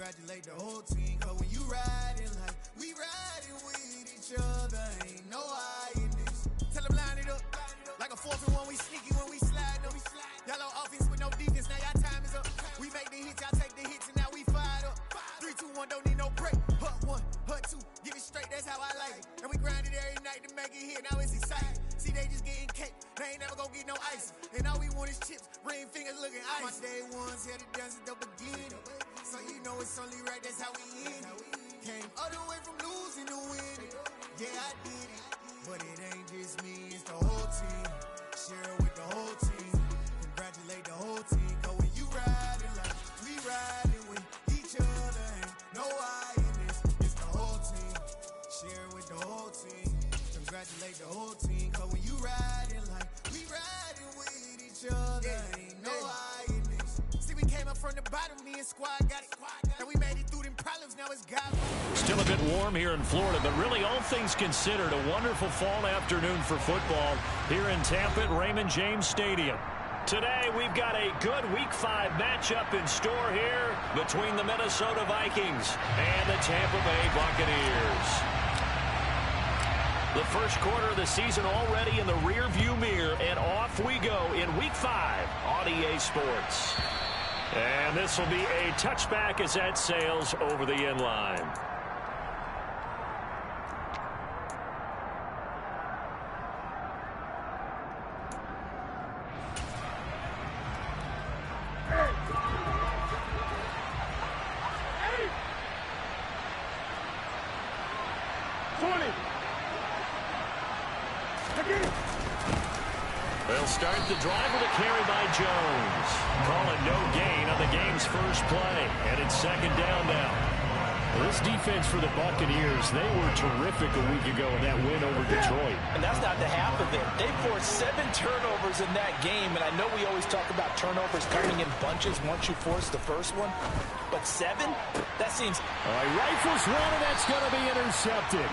Congratulate the whole team, cause when you riding like we riding with each other, ain't no I in this. Tell them line it up, like a 4th and 1, we sneaky when we slide them. Y'all on offense with no defense, now y'all time is up. We make the hits, y'all take the hits, and now we fired up. 3, 2, 1, don't need no break. Hut 1, hut 2, give it straight, that's how I like it. And we grind it every night to make it hit, now it's exciting. See, they just getting cake, they ain't never gonna get no ice. And all we want is chips, ring fingers looking ice. My day ones had to dance at the beginning, so you know it's only right, that's how we end it. Came all the way from losing to winning, yeah I did it. But it ain't just me, it's the whole team. Share it with the whole team. Congratulate the whole team, cause when you riding like we riding with each other, ain't no I in this, it's the whole team. Share it with the whole team. Congratulate the whole team, cause when you riding like we riding with each other, ain't no I in this. See, we came up from the bottom, me and squad got it. And we made it through them problems, now it's God. Still a bit warm here in Florida, but really all things considered, a wonderful fall afternoon for football here in Tampa at Raymond James Stadium. Today, we've got a good Week 5 matchup in store here between the Minnesota Vikings and the Tampa Bay Buccaneers. The first quarter of the season already in the rearview mirror, and off we go in Week 5 on EA Sports. And this will be a touchback as that sails over the end line. They'll start the drive with a carry by Jones. Call it no gain on the game's first play. And it's second down now. Well, this defense for the Buccaneers, they were terrific a week ago in that win over Detroit. And that's not the half of it. They forced 7 turnovers in that game. And I know we always talk about turnovers coming in bunches once you force the first one. But 7? That seems... All right, rifles one, and that's going to be intercepted.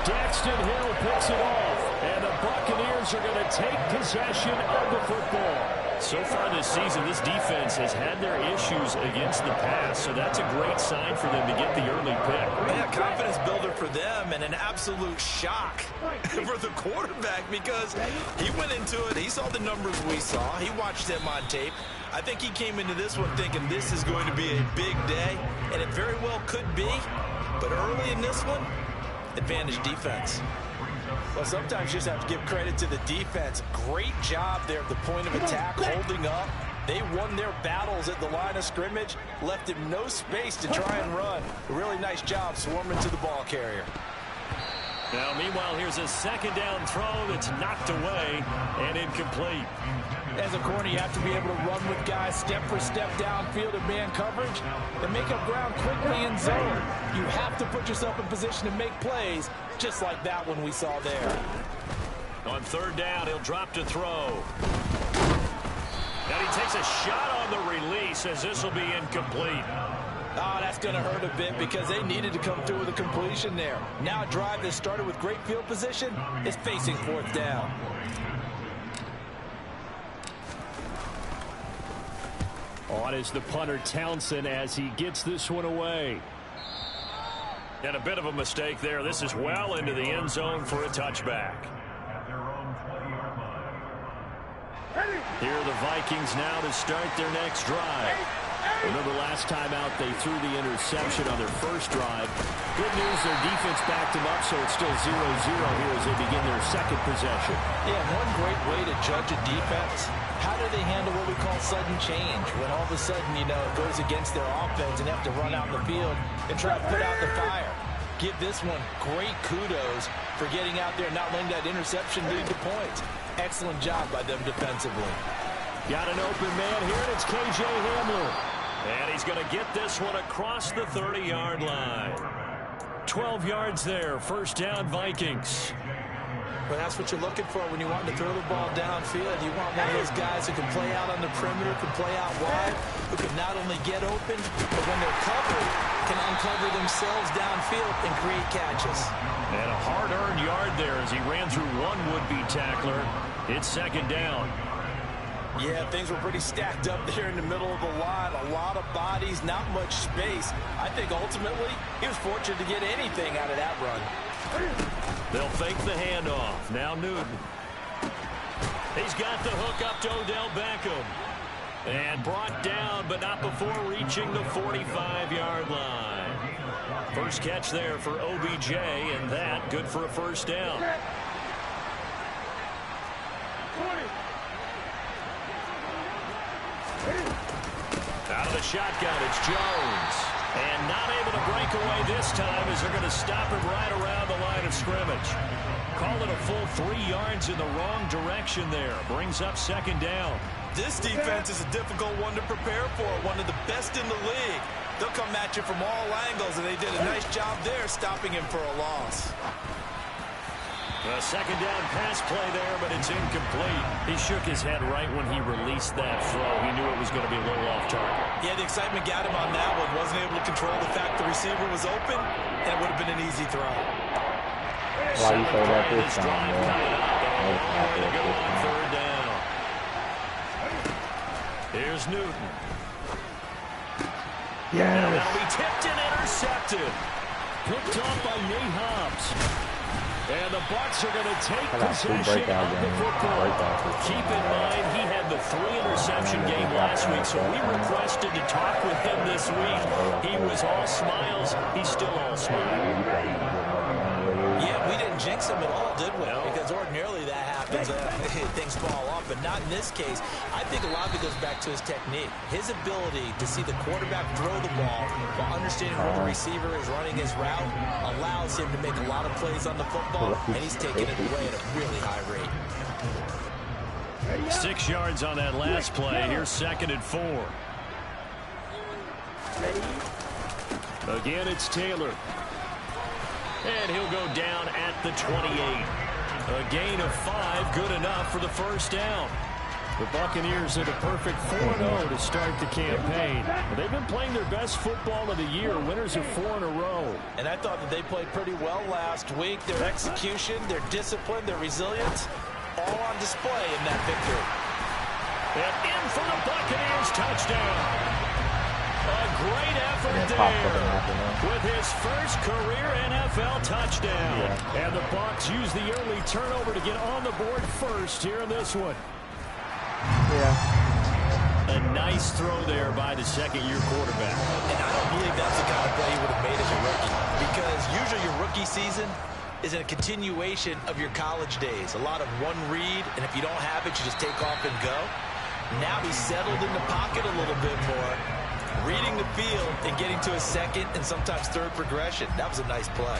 Daxton Hill picks it off, and the Buccaneers are going to take possession of the football. So far this season, this defense has had their issues against the pass, so that's a great sign for them to get the early pick. Yeah, confidence builder for them, and an absolute shock for the quarterback because he went into it, he saw the numbers we saw, he watched them on tape. I think he came into this one thinking this is going to be a big day, and it very well could be, but early in this one, advantage defense. Well, sometimes you just have to give credit to the defense. Great job there at the point of attack, holding up. They won their battles at the line of scrimmage, left him no space to try and run. A really nice job swarming to the ball carrier. Now, meanwhile, here's a second down throw that's knocked away and incomplete. As a corner, you have to be able to run with guys step for step downfield in man coverage and make up ground quickly in zone. You have to put yourself in position to make plays, just like that one we saw there. On third down, he'll drop to throw. And he takes a shot on the release as this will be incomplete. Oh, that's going to hurt a bit because they needed to come through with a completion there. Now a drive that started with great field position is facing fourth down. On is the punter Townsend as he gets this one away. And a bit of a mistake there. This is well into the end zone for a touchback. Here are the Vikings now to start their next drive. Remember last time out they threw the interception on their first drive. Good news, their defense backed them up, so it's still 0-0 here as they begin their second possession. Yeah, one great way to judge a defense, how do they handle what we call sudden change? When all of a sudden, you know, it goes against their offense and they have to run out in the field and try to put out the fire. Give this one great kudos for getting out there and not letting that interception lead to points. Excellent job by them defensively. Got an open man here, and it's K.J. Hamler. And he's going to get this one across the 30-yard line. 12 yards there, first down Vikings. Well, that's what you're looking for when you want to throw the ball downfield. You want one of those guys who can play out on the perimeter, can play out wide, who can not only get open, but when they're covered, can uncover themselves downfield and create catches. And a hard-earned yard there as he ran through one would-be tackler. It's second down. Yeah, things were pretty stacked up there in the middle of the line. A lot of bodies, not much space. I think ultimately he was fortunate to get anything out of that run. They'll fake the handoff. Now Newton. He's got the hook up to Odell Beckham. And brought down, but not before reaching the 45-yard line. First catch there for OBJ, and that good for a first down. Out of the shotgun, it's Jones. And not able to break away this time as they're going to stop him right around the line of scrimmage. Call it a full 3 yards in the wrong direction there. Brings up second down. This defense is a difficult one to prepare for, one of the best in the league. They'll come at you from all angles, and they did a nice job there stopping him for a loss. A second down pass play there, but it's incomplete. He shook his head right when he released that throw. He knew it was going to be a little off target. Yeah, the excitement got him on that one. Wasn't able to control the fact the receiver was open, and it would have been an easy throw. Why you say that this time, man? Third down. Here's Newton. Yeah. And that'll be tipped and intercepted. Picked off by Nate Hobbs. And the Bucs are going to take possession of the football. Keep in mind, he had the 3-interception game last week, so we requested to talk with him this week. He was all smiles. He's still all smiles. Yeah, we didn't jinx him at all, did we? No. Because ordinarily that happens. Things fall off, but not in this case. I think a lot of it goes back to his technique. His ability to see the quarterback throw the ball while understanding where the receiver is running his route allows him to make a lot of plays on the football, and he's taking it away at a really high rate. 6 yards on that last play. Here's 2nd and 4. Again, it's Taylor. And he'll go down at the 28. A gain of 5, good enough for the first down. The Buccaneers are the perfect 4-0 to start the campaign. They've been playing their best football of the year. Winners of 4 in a row. And I thought that they played pretty well last week. Their execution, their discipline, their resilience, all on display in that victory. And in for the Buccaneers, touchdown. A great effort there with his first career NFL touchdown. Yeah. And the Bucs use the early turnover to get on the board first here in this one. Yeah. A nice throw there by the second-year quarterback. And I don't believe that's the kind of play he would have made as a rookie, because usually your rookie season is a continuation of your college days. A lot of one read, and if you don't have it, you just take off and go. Now he's settled in the pocket a little bit more, reading the field and getting to a second and sometimes third progression. That was a nice play.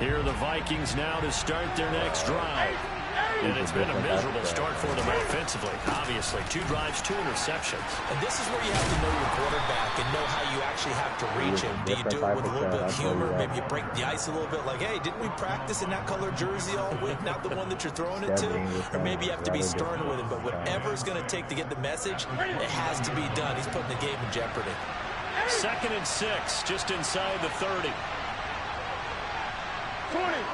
Here are the Vikings now to start their next drive. And it's been a miserable start for them offensively. Obviously, 2 drives, 2 interceptions. And this is where you have to know your quarterback and know how you actually have to reach him. Do you do it with a little bit of humor? Maybe you break the ice a little bit, like, hey, didn't we practice in that color jersey all week, not the one that you're throwing it to? Or maybe you have to be stern with him. But whatever it's going to take to get the message, it has to be done. He's putting the game in jeopardy. 2nd and 6, just inside the 30. 20.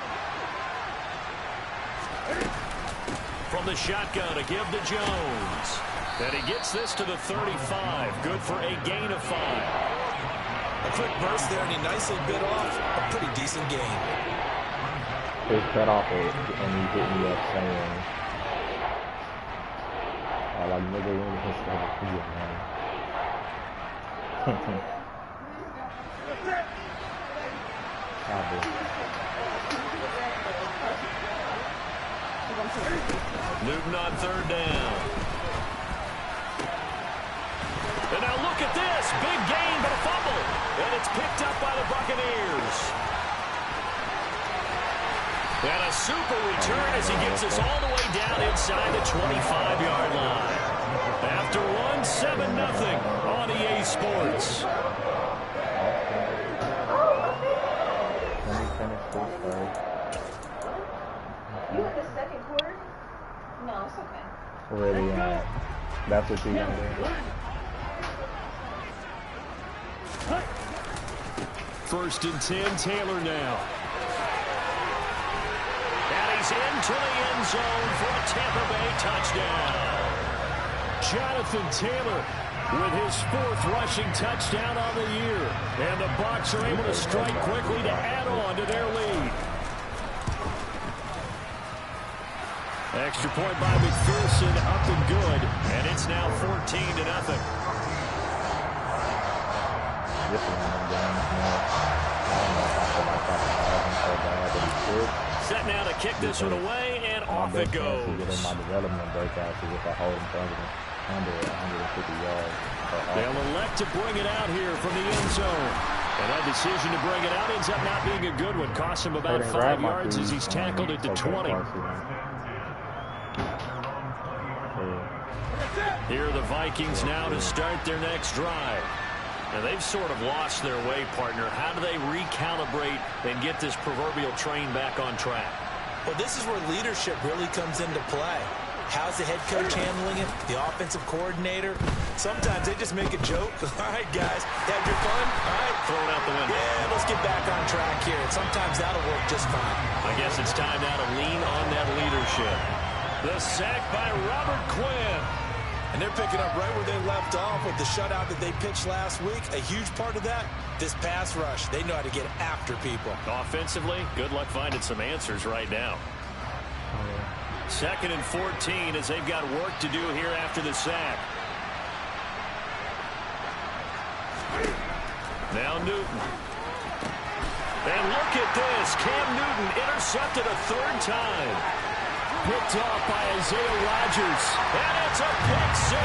From the shotgun to give to Jones. And he gets this to the 35. Good for a gain of 5. A quick burst there, and he nicely bit off a pretty decent gain. His cut off it, and he hit me up saying, like, nigga, when you hit that, man. Newton on 3rd down. And now look at this. Big gain, but a fumble. And it's picked up by the Buccaneers. And a super return as he gets us all the way down inside the 25-yard line. After one, 7-0 on EA Sports. You had the second quarter? No, it's okay. Really, that's what you're going to do. 1st and 10, Taylor now. And he's into the end zone for a Tampa Bay touchdown. Jonathan Taylor with his 4th rushing touchdown on the year. And the Bucs are able to strike quickly to add on to their lead. Extra point by McPherson, up and good. And it's now 14-0. This is one of them games, you know. I don't know if I feel like I can have him so bad that he could. Set now to kick this one away, and off it goes. My development breakouts is if I hold him under 150 yards. They'll elect to bring it out here from the end zone. And that decision to bring it out ends up not being a good one. Costs him about 5 yards as he's tackled at the 20. Here are the Vikings now to start their next drive. Now, they've sort of lost their way, partner. How do they recalibrate and get this proverbial train back on track? Well, this is where leadership really comes into play. How's the head coach handling it? The offensive coordinator? Sometimes they just make a joke. All right, guys, had your fun? All right. Throw it out the window. Yeah, let's get back on track here. And sometimes that'll work just fine. I guess it's time now to lean on that leadership. The sack by Robert Quinn. And they're picking up right where they left off with the shutout that they pitched last week. A huge part of that, this pass rush. They know how to get after people. Offensively, good luck finding some answers right now. 2nd and 14 as they've got work to do here after the sack. Now Newton. And look at this. Cam Newton intercepted a 3rd time. Picked off by Isaiah Rodgers. And it's a pick 6.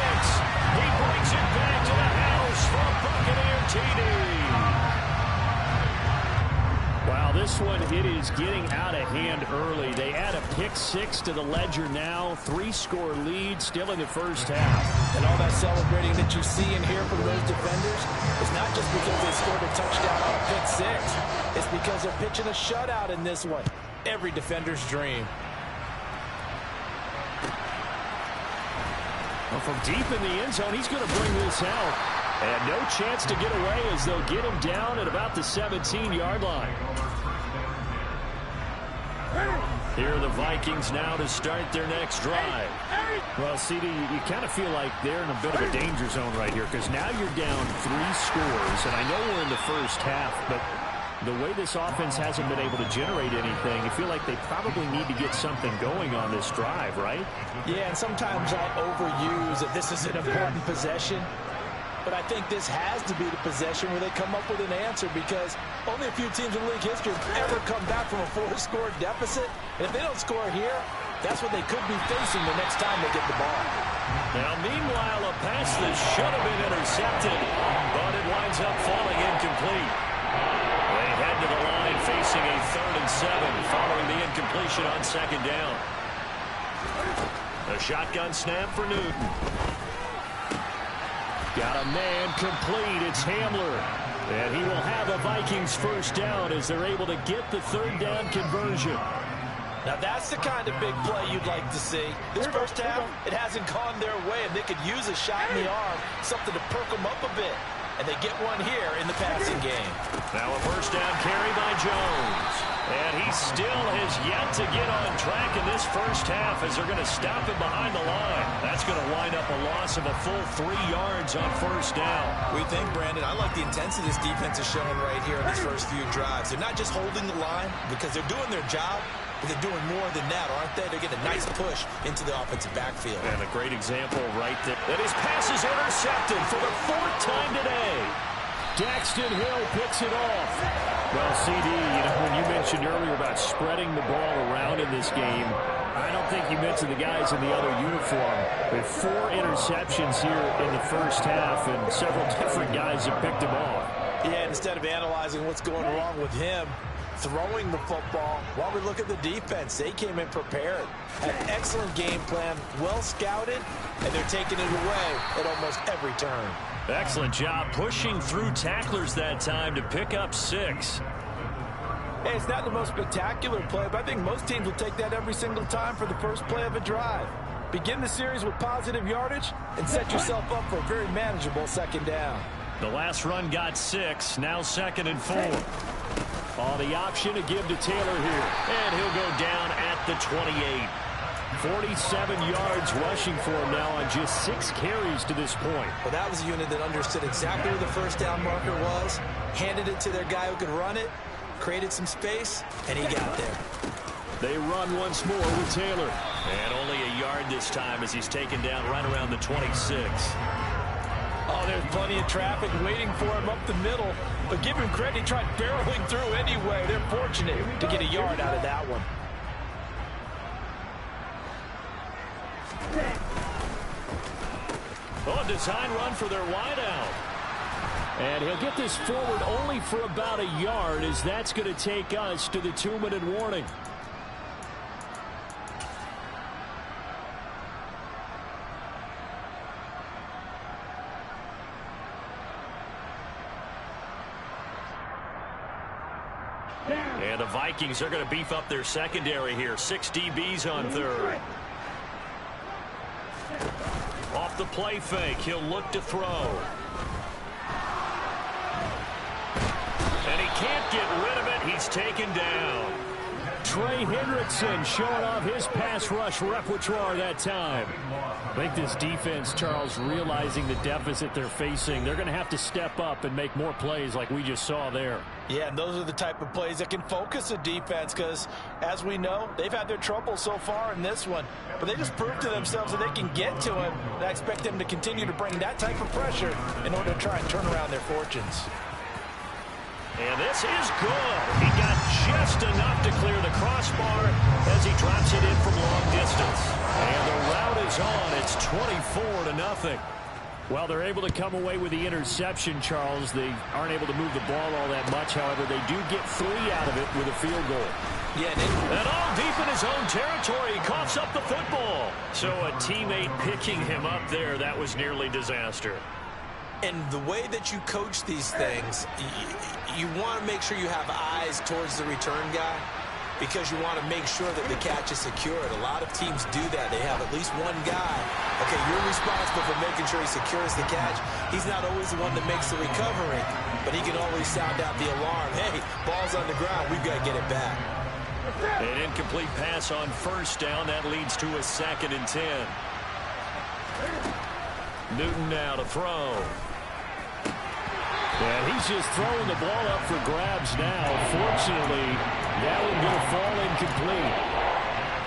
He brings it back to the house for a Buccaneer TD. Wow, this one, it is getting out of hand early. They add a pick 6 to the ledger now. 3-score lead still in the first half. And all that celebrating that you see and hear from those defenders is not just because they scored a touchdown on a pick 6. It's because they're pitching a shutout in this one. Every defender's dream. Well, from deep in the end zone, he's going to bring this out. And no chance to get away as they'll get him down at about the 17-yard line. Here are the Vikings now to start their next drive. Well, CD, you kind of feel like they're in a bit of a danger zone right here because now you're down 3 scores. And I know we're in the first half, but the way this offense hasn't been able to generate anything, you feel like they probably need to get something going on this drive, right? Yeah, and sometimes I overuse that this is an important possession. But I think this has to be the possession where they come up with an answer because only a few teams in league history have ever come back from a 4-score deficit. And if they don't score here, that's what they could be facing the next time they get the ball. Now, meanwhile, a pass that should have been intercepted, but it winds up falling incomplete. They head to the line facing a 3rd and 7 following the incompletion on 2nd down. A shotgun snap for Newton. Got a man complete. It's Hamler. And he will have a Vikings first down as they're able to get the 3rd down conversion. Now that's the kind of big play you'd like to see. This first half, it hasn't gone their way, and they could use a shot in the arm, something to perk them up a bit. And they get one here in the passing game. Now a first down carry by Jones. And he still has yet to get on track in this first half as they're going to stop him behind the line. That's going to wind up a loss of a full 3 yards on first down. We think, Brandon, I like the intensity this defense is showing right here in these first few drives. They're not just holding the line because they're doing their job, but they're doing more than that, aren't they? They're getting a nice push into the offensive backfield. And a great example right there. And his pass is intercepted for the 4th time today. Daxton Hill picks it off. Well, CD, when you mentioned earlier about spreading the ball around in this game, I don't think you mentioned the guys in the other uniform. With 4 interceptions here in the first half, and several different guys have picked them off. Yeah, instead of analyzing what's going wrong with him, throwing the football, while we look at the defense, they came in prepared. Had an excellent game plan, well scouted, and they're taking it away at almost every turn. Excellent job pushing through tacklers that time to pick up 6. Hey, it's not the most spectacular play, but I think most teams will take that every single time for the first play of a drive. Begin the series with positive yardage and set yourself up for a very manageable 2nd down. The last run got 6. Now 2nd and 4. On the option to give to Taylor here. And he'll go down at the 28. 47 yards rushing for him now on just 6 carries to this point. Well, that was a unit that understood exactly where the first down marker was, handed it to their guy who could run it, created some space, and he got there. They run once more with Taylor. And only a yard this time as he's taken down right around the 26. Oh, there's plenty of traffic waiting for him up the middle. But give him credit, he tried barreling through anyway. They're fortunate to get a yard out of that one. Oh, a design run for their wideout. And he'll get this forward only for about a yard, as that's going to take us to the 2-minute warning. And the Vikings are going to beef up their secondary here. 6 DBs on third. Off the play fake, he'll look to throw. And he can't get rid of it. He's taken down. Trey Hendrickson showing off his pass rush repertoire that time. I think this defense, Charles, realizing the deficit they're facing, they're going to have to step up and make more plays like we just saw there. Yeah, and those are the type of plays that can focus a defense because, as we know, they've had their trouble so far in this one. But they just proved to themselves that they can get to him. And I expect them to continue to bring that type of pressure in order to try and turn around their fortunes. And this is good. He got just enough to clear the crossbar as he drops it in from long distance. And the route is on. It's 24-0. Well, they're able to come away with the interception, Charles. They aren't able to move the ball all that much. However, they do get 3 out of it with a field goal. Yeah, and all deep in his own territory, he coughs up the football. So a teammate picking him up there, that was nearly disaster. And the way that you coach these things, you want to make sure you have eyes towards the return guy because you want to make sure that the catch is secured. A lot of teams do that. They have at least one guy. Okay, you're responsible for making sure he secures the catch. He's not always the one that makes the recovery, but he can always sound out the alarm. Hey, ball's on the ground. We've got to get it back. An incomplete pass on first down. That leads to a 2nd and 10. Newton now to throw. And he's just throwing the ball up for grabs now. Fortunately, that one going to fall incomplete.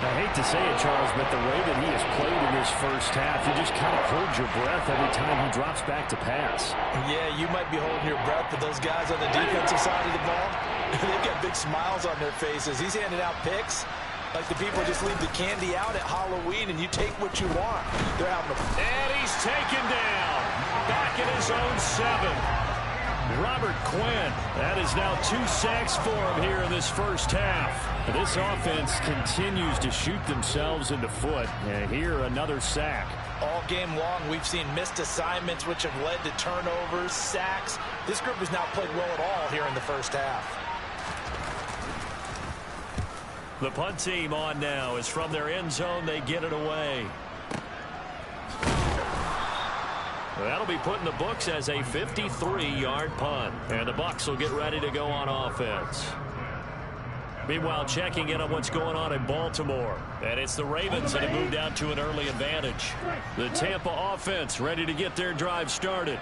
I hate to say it, Charles, but the way that he has played in this first half, you just kind of hold your breath every time he drops back to pass. Yeah, you might be holding your breath, but those guys on the defensive side of the ball, they've got big smiles on their faces. He's handing out picks like the people just leave the candy out at Halloween and you take what you want. They're having a... And he's taken down. Back in his own 7. Robert Quinn. That is now 2 sacks for him here in this first half. This offense continues to shoot themselves in the foot. And here, another sack. All game long, we've seen missed assignments, which have led to turnovers, sacks. This group has not played well at all here in the first half. The punt team on now is from their end zone. They get it away. That'll be put in the books as a 53-yard punt. And the Bucs will get ready to go on offense. Meanwhile, checking in on what's going on in Baltimore. And it's the Ravens that have moved out to an early advantage. The Tampa offense ready to get their drive started.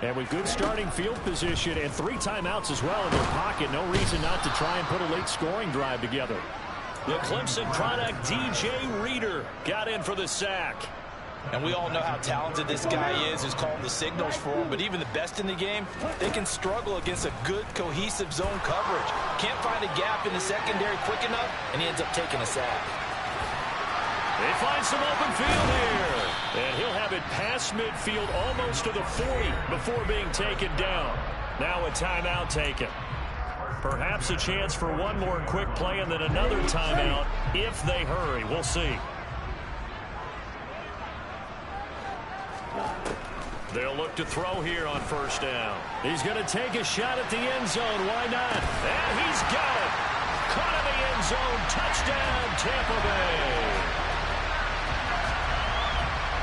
And with good starting field position and 3 timeouts as well in their pocket, no reason not to try and put a late scoring drive together. The Clemson product, DJ Reader, got in for the sack. And we all know how talented this guy is who's calling the signals for him. But even the best in the game, they can struggle against a good, cohesive zone coverage. Can't find a gap in the secondary quick enough, and he ends up taking a sack. They find some open field here. And he'll have it past midfield almost to the 40 before being taken down. Now a timeout taken. Perhaps a chance for one more quick play and then another timeout if they hurry. We'll see. They'll look to throw here on first down. He's going to take a shot at the end zone. Why not? And he's got it. Caught in the end zone. Touchdown, Tampa Bay.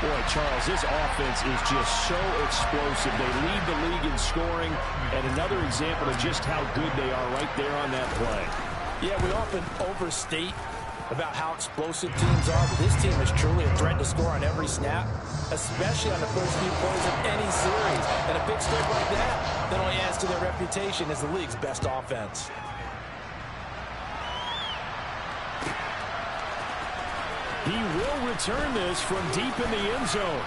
Boy, Charles, this offense is just so explosive. They lead the league in scoring, and another example of just how good they are right there on that play. Yeah, we often overstate about how explosive teams are, but this team is truly a threat to score on every snap, especially on the first few plays of any series. And a big scope like that only adds to their reputation as the league's best offense. He will return this from deep in the end zone.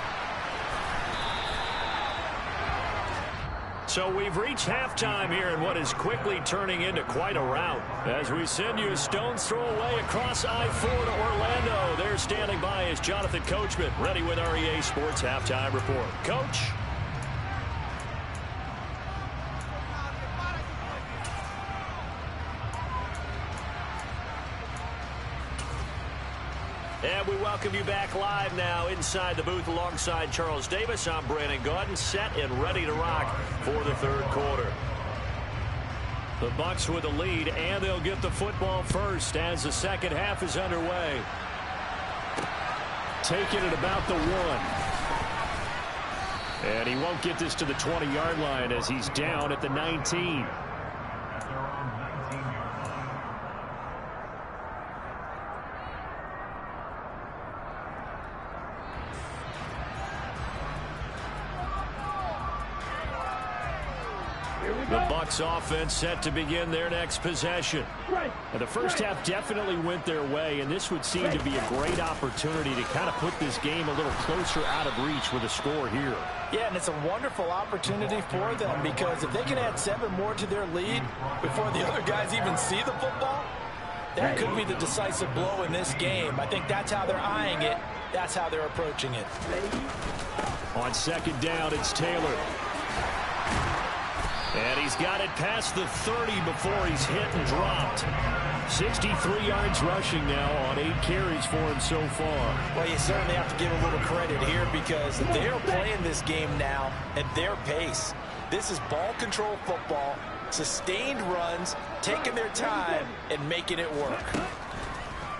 So we've reached halftime here in what is quickly turning into quite a rout. As we send you a stone's throw away across I-4 to Orlando. There standing by is Jonathan Coachman, ready with our EA Sports Halftime Report. Coach? And we welcome you back live now inside the booth alongside Charles Davis. I'm Brandon Gaudin, set and ready to rock for the third quarter. The Bucs with the lead, and they'll get the football first as the second half is underway. Taking it about the 1. And he won't get this to the 20-yard line as he's down at the 19. The Bucs offense set to begin their next possession. And the first half definitely went their way, and this would seem to be a great opportunity to kind of put this game a little closer out of reach with a score here. Yeah, and it's a wonderful opportunity for them because if they can add 7 more to their lead before the other guys even see the football, that could be the decisive blow in this game. I think that's how they're eyeing it. That's how they're approaching it. On second down, it's Taylor. And he's got it past the 30 before he's hit and dropped. 63 yards rushing now on 8 carries for him so far. Well, you certainly have to give a little credit here because they're playing this game now at their pace. This is ball control football, sustained runs, taking their time, and making it work.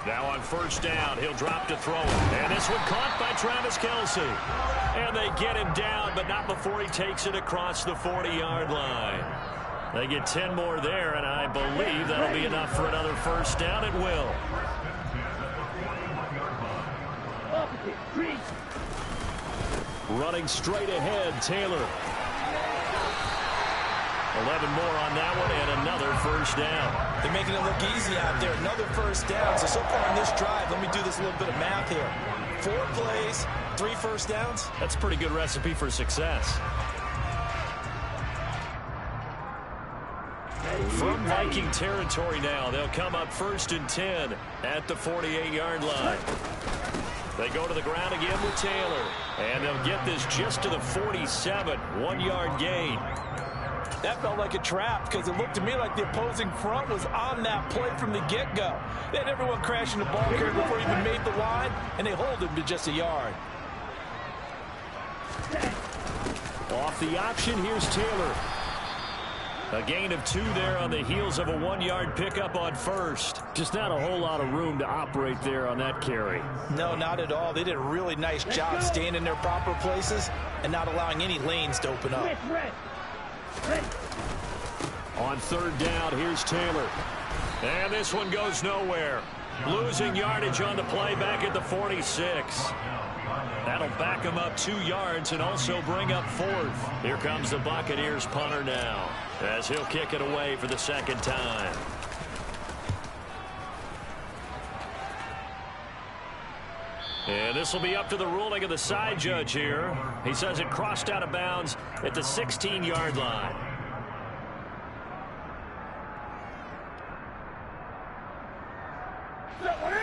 Now on first down, he'll drop to throw it. And this one caught by Travis Kelce. And they get him down, but not before he takes it across the 40-yard line. They get 10 more there, and I believe that'll be enough for another first down. It will. Running straight ahead, Taylor. 11 more on that one, and another first down. They're making it look easy out there. Another first down. So far on this drive, let me do this little bit of math here. 4 plays, 3 first downs. That's a pretty good recipe for success. From Viking territory now, they'll come up 1st and 10 at the 48-yard line. They go to the ground again with Taylor, and they'll get this just to the 47, 1-yard gain. That felt like a trap because it looked to me like the opposing front was on that play from the get-go. They had everyone crashing the ball carrier before he even made the line, and they hold him to just a yard. Off the option, here's Taylor. A gain of 2 there on the heels of a 1-yard pickup on first. Just not a whole lot of room to operate there on that carry. No, not at all. They did a really nice job staying in their proper places and not allowing any lanes to open up. On third down, here's Taylor. And this one goes nowhere. Losing yardage on the play back at the 46. That'll back him up 2 yards and also bring up 4th. Here comes the Buccaneers punter now as he'll kick it away for the second time. And this will be up to the ruling of the side judge here. He says it crossed out of bounds at the 16-yard line.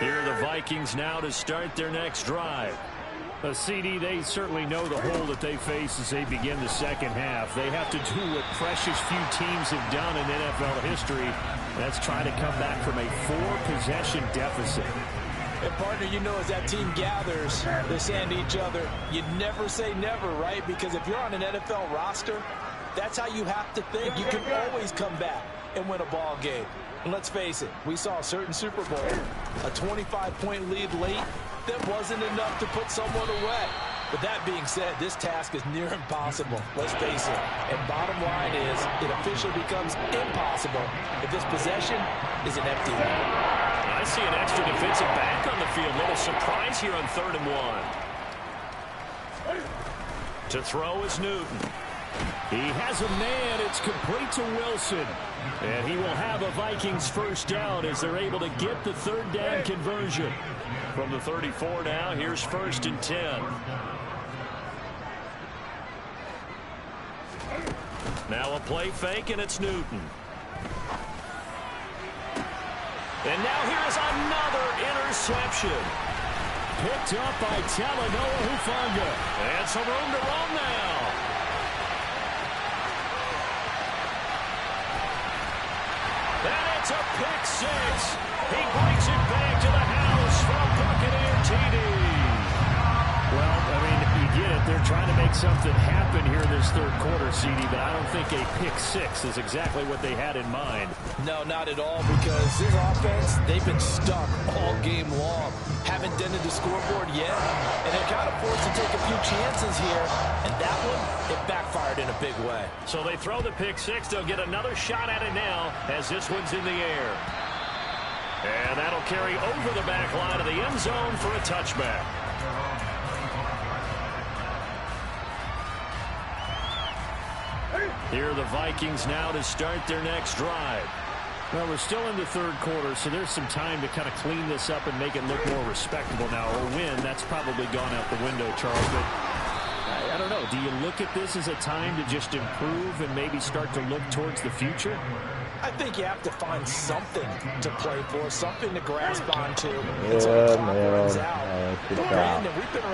Here are the Vikings now to start their next drive. CD, they certainly know the hole that they face as they begin the second half. They have to do what precious few teams have done in NFL history. That's try to come back from a 4-possession deficit. And partner, you know, as that team gathers, they're saying to each other, you never say never, right? Because if you're on an NFL roster, that's how you have to think. You can always come back and win a ball game. And let's face it, we saw a certain Super Bowl, a 25-point lead late that wasn't enough to put someone away. With that being said, this task is near impossible. Let's face it. And bottom line is, it officially becomes impossible if this possession is an empty one. I see an extra defensive back on the field. Little surprise here on 3rd and 1. To throw is Newton. He has a man. It's complete to Wilson. And he will have a Vikings first down as they're able to get the 3rd down conversion. From the 34 now, here's 1st and 10. Now a play fake, and it's Newton. And now here is another interception. Picked up by Talanoa Hufanga. And some room to roam now. And it's a pick 6. He brings it back to the house from Buccaneer TD. Well, I mean, you get it. They're trying to make something happen here in this 3rd quarter, CD, but I don't think a pick 6 is exactly what they had in mind. No, not at all, because this offense, they've been stuck all game long. Haven't dented the scoreboard yet, and they're kind of forced to take a few chances here, and that one, it backfired in a big way. So they throw the pick 6. They'll get another shot at it now as this one's in the air. And that'll carry over the back line of the end zone for a touchback. Here are the Vikings now to start their next drive. Well, we're still in the 3rd quarter, so there's some time to kind of clean this up and make it look more respectable now. Or win, that's probably gone out the window, Charles. But I don't know. Do you look at this as a time to just improve and maybe start to look towards the future? I think you have to find something to play for, something to grasp onto. Yeah, man. Good job.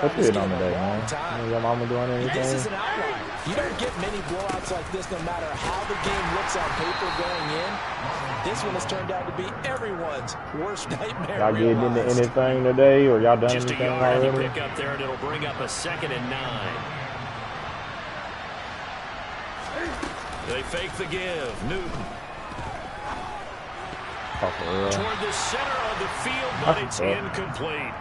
What's good on today, man? Is your mama doing anything? This is an outlier. You don't get many blowouts like this no matter how the game looks on paper going in. This one has turned out to be everyone's worst nightmare. Y'all getting into anything today, or y'all done Just anything a yard already? pick up there, and it'll bring up a 2nd and 9. They fake the give. Newton. Toward the center of the field, but it's incomplete.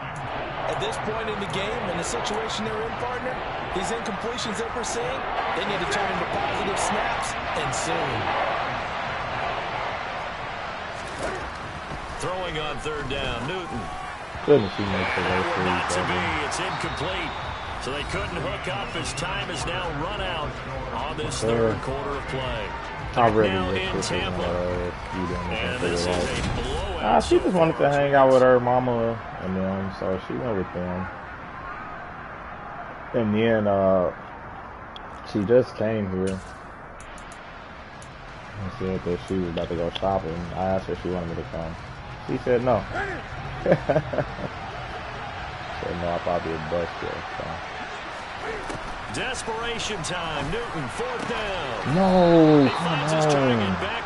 At this point in the game, in the situation they're in, partner, these incompletions that we're seeing, they need to turn into positive snaps, and soon. Throwing on 3rd down, Newton. Goodness, he makes the way for Not to be. It's incomplete. So they couldn't hook up as time is now run out on this 3rd quarter of play. I really now wish in this was Tampa. And this is a blowout. she just wanted to hang out with her mama and them, so she went with them. And then she just came here and said that she was about to go shopping. I asked her if she wanted me to come. She said no. Said no, I'll probably be a bus there. So. Desperation time. Newton, 4th down. No, come on.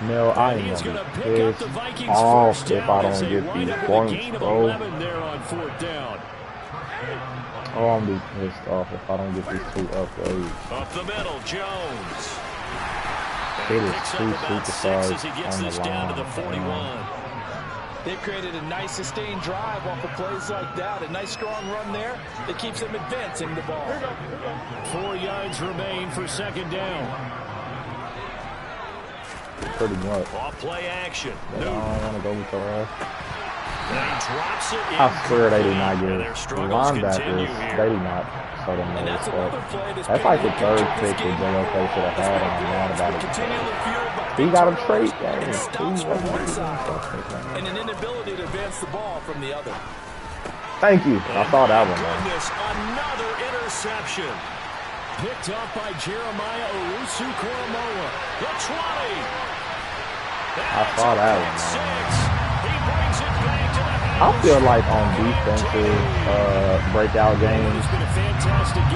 No, I ain't gonna be pissed off if I don't get these points, bro. Oh, I'm gonna be pissed off if I don't get these 2 upgrades. Up the middle, Jones. It is 2 superstars as he gets on this the down to the line. 41. They've created a nice sustained drive off of plays like that. A nice strong run there that keeps them advancing the ball. 4 yards remain for 2nd down. Pretty much. Off play action. I don't want to go with the rest. And he drops it. I swear they did not get linebackers. They did not show them no respect. That's like the 3rd pick that JOK should have had, and I'm mad about it. He got a trait. And an inability to advance the ball from the other. Thank you. I saw that one. Goodness, another interception. Picked up by Jeremiah Owusu-Koramoah. The 20. I saw that one, man. I feel like on defensive breakout games,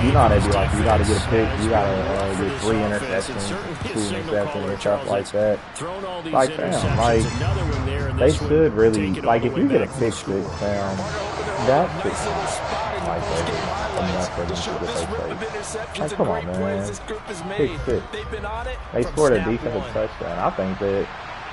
you know how they be like, you got to get a pick, you got to get 3 interceptions, 2 interceptions and stuff like that. Like, fam, like, they should really, like, if you get a pick 6, fam, that should, like, enough for them to get their play. Like, come on, man. Pick 6. They scored a defensive touchdown. I think that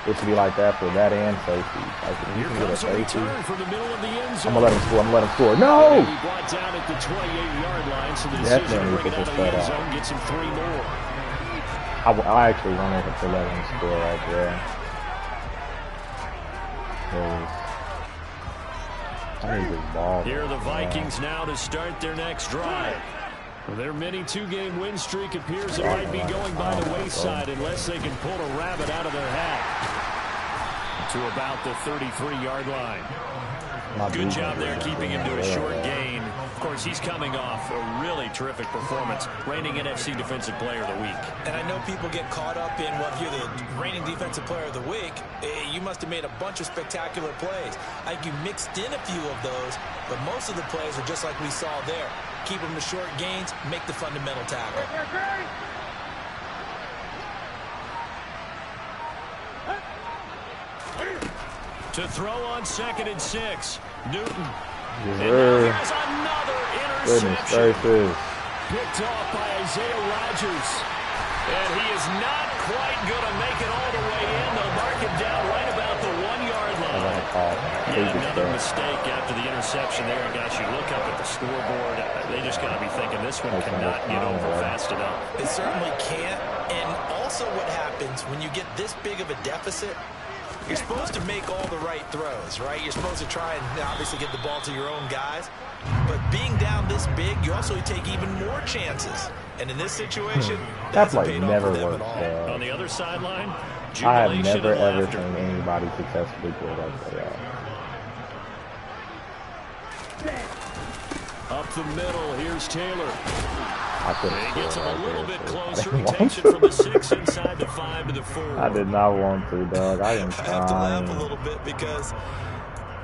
It should be like that for that and safety. Like, if you Here can get a comes a safety, return from the middle of the end I'm zone. gonna let him score. I'm gonna let him score. No! He brought down at the 28-yard line, so the Definitely decision to bring put it out this of the set end up. zone gets him 3 more. I actually wanted to let him score right there. I need this ball. Here are the Vikings now to start their next drive. Their mini 2-game win streak appears it might be going by the wayside unless they can pull a rabbit out of their hat to about the 33-yard line. Good job there keeping him to a short gain. Of course, he's coming off a really terrific performance, reigning NFC Defensive Player of the Week. And I know people get caught up in, well, if you're the reigning Defensive Player of the Week, you must have made a bunch of spectacular plays. I think you mixed in a few of those, but most of the plays are just like we saw there. Keep them to short gains, make the fundamental tackle. To throw on 2nd and 6, Newton. Yes, And now he has another interception. Picked off by Isaiah Rodgers. And he is not quite going to make it all the way in. They'll mark him down right about the 1-yard line. Yeah, another mistake after the interception there. And guys, you look up at the scoreboard, they just got to be thinking this one cannot get over fast enough. It certainly can't. And also what happens when you get this big of a deficit, you're supposed to make all the right throws, right? You're supposed to try and obviously get the ball to your own guys. But being down this big, you also take even more chances. And in this situation, that play never worked. On the other sideline, I have never ever seen anybody successfully pull that play off. Up the middle, here's Taylor. He gets him a little bit closer. He takes it from the 6 inside the 5 to the 4. I did not want to, dog. I am I have to laugh a little bit because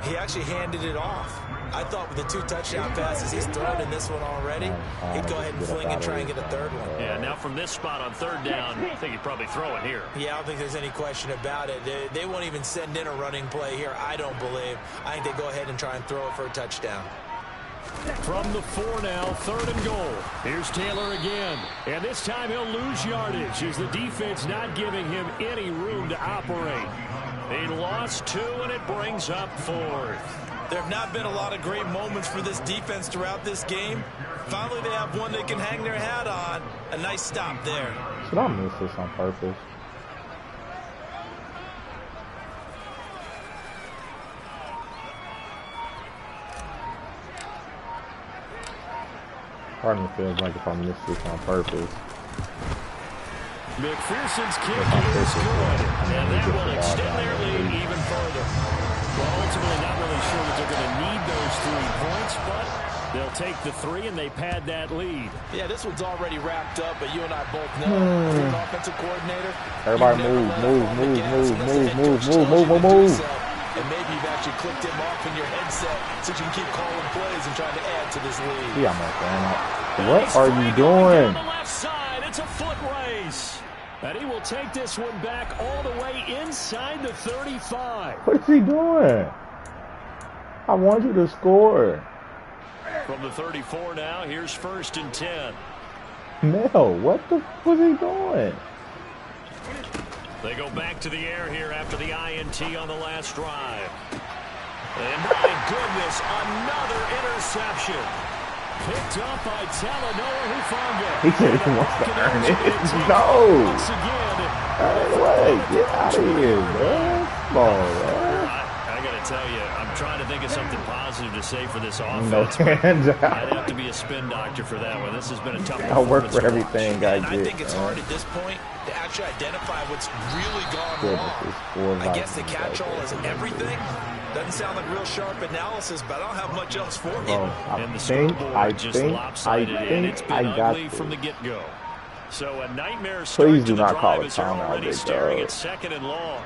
he actually handed it off. I thought with the 2 touchdown passes he's thrown in this one already, he'd go ahead and fling and try and get a 3rd one. Yeah, now from this spot on 3rd down, I think he'd probably throw it here. Yeah, I don't think there's any question about it. They won't even send in a running play here, I don't believe. I think they go ahead and try and throw it for a touchdown. From the 4 now, 3rd and goal. Here's Taylor again. And this time he'll lose yardage as the defense not giving him any room to operate. He lost 2, and it brings up 4th. There have not been a lot of great moments for this defense throughout this game. Finally, they have one they can hang their hat on. A nice stop there. Should I miss this on purpose? Part of me feels like if I miss this on purpose. McPherson's kick is good, and that will extend their lead even further. Well, ultimately not really sure that they're going to need those 3 points, but they'll take the 3 and they pad that lead. Yeah, this one's already wrapped up, but you and I both know as an offensive coordinator, everybody move. And maybe you've actually clicked him off in your headset so you can keep calling plays and trying to add to this lead. Yeah, what are you doing? On the left side, it's a foot race. And he will take this one back all the way inside the 35. What is he doing? I want you to score. From the 34 now, here's 1st and 10. No, what the was he doing? They go back to the air here after the INT on the last drive. And my goodness, another interception. Picked up by Talanoa Hufanga. He said he wants to earn it. No. Once again. Get out of here, man. Come on, man. I got to tell you, I'm trying to think of something positive to say for this offense. No hands out. I'd have to be a spin doctor for that one. This has been a tough performance. I'll work for everything I get. I think it's hard at this point to actually identify what's really gone wrong. I guess the catch-all is everything. Doesn't sound like real sharp analysis, but I don't have much else for you. And the scoreboard just lopsided, and it's been ugly from the get-go. So a nightmare start Please to do the not drive call it as they're timeout, already big staring dog. at 2nd and long.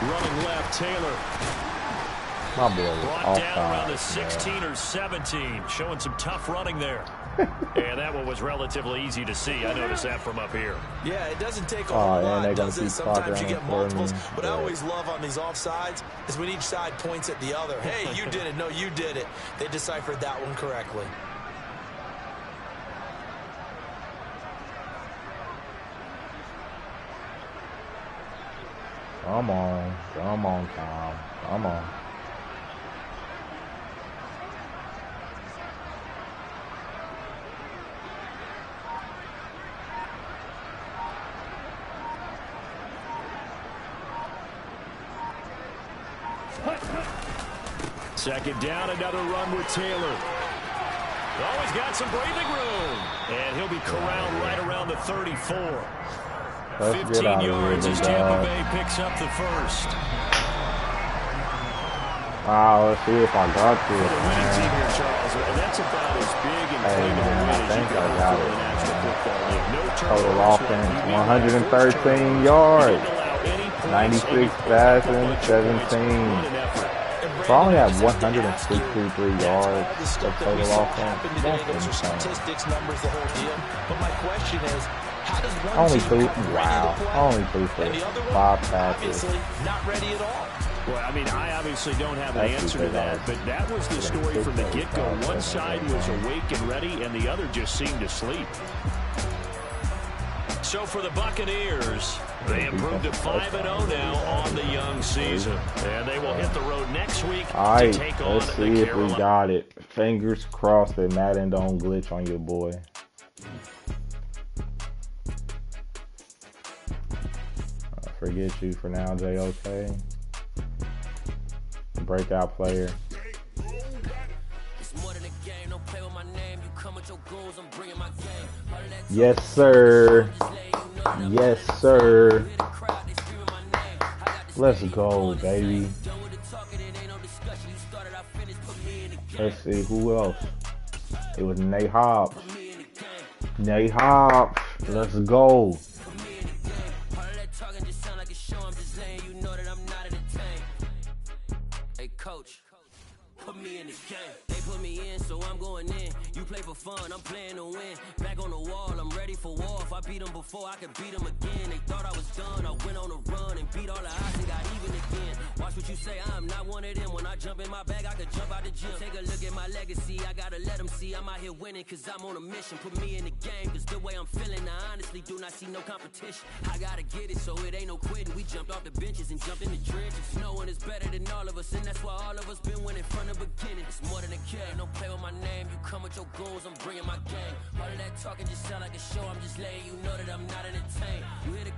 Running left, Taylor. My boy was Brought down around the offside, 16 or 17, showing some tough running there. And that one was relatively easy to see. I noticed that from up here. Yeah, it doesn't take a whole lot, does it? Sometimes you get multiples. me. What I always love on these offsides is when each side points at the other. Hey, you did it. No, you did it. They deciphered that one correctly. Come on. Come on, Tom. Come on. Second down, another run with Taylor. Oh, he's got some breathing room. And he'll be corralled right around the 34. 15 yards as Tampa Bay picks up the first. Let's see if I got this, For the winning man. team here, Charles, that's about as big and Hey, clean of a man, win I as you think can I hope got for in it, the National man. Football League. No Total turnovers, offense, we 113 yards. 96 passing, 17. So I only have 163 yards of total offense. That's insane. Statistics, numbers, the whole deal. But my question is, how does one Only team threw, act ready to wow, play, only threw for and the other one 5 passes. obviously not ready at all? Well, I mean, I obviously don't have an That's answer to because I that, but that was the story from the get-go. One side was awake and ready, and the other just seemed to sleep. So for the Buccaneers, they improved to 5-0 now on the young season. And they will hit the road next week to take on let's see the if we Carolina. got it. Fingers crossed that Madden don't glitch on your boy. Forget you for now, JOK. Breakout player. Yes, sir. Yes, sir. Let's go, baby. Let's see who else. It was Nate Hobbs. Nate Hobbs. Let's go. Coach, put me in the game. They put me in, so I'm going in. You play for fun, I'm playing to win. Back on the wall, I'm ready for war. If I beat them before, I could beat them again. They thought I was done, I went on a run and beat all the odds and got even again. Watch what you say, I'm not one of them. When I jump in my bag, I could jump out the gym. Take a look at my legacy, I gotta let them see I'm out here winning, cause I'm on a mission. Put me in the game, cause the way I'm feeling, I honestly do not see no competition. I gotta get it, so it ain't no quitting. We jumped off the benches and jumped in the trenches. No one is better than all of us, and that's why all of us been winning from the beginning. It's more than a game, don't play with my name. You come with your goons, I'm bringing my game. All of that talking just sound like a show, I'm just letting you know that I'm not entertained. You hear the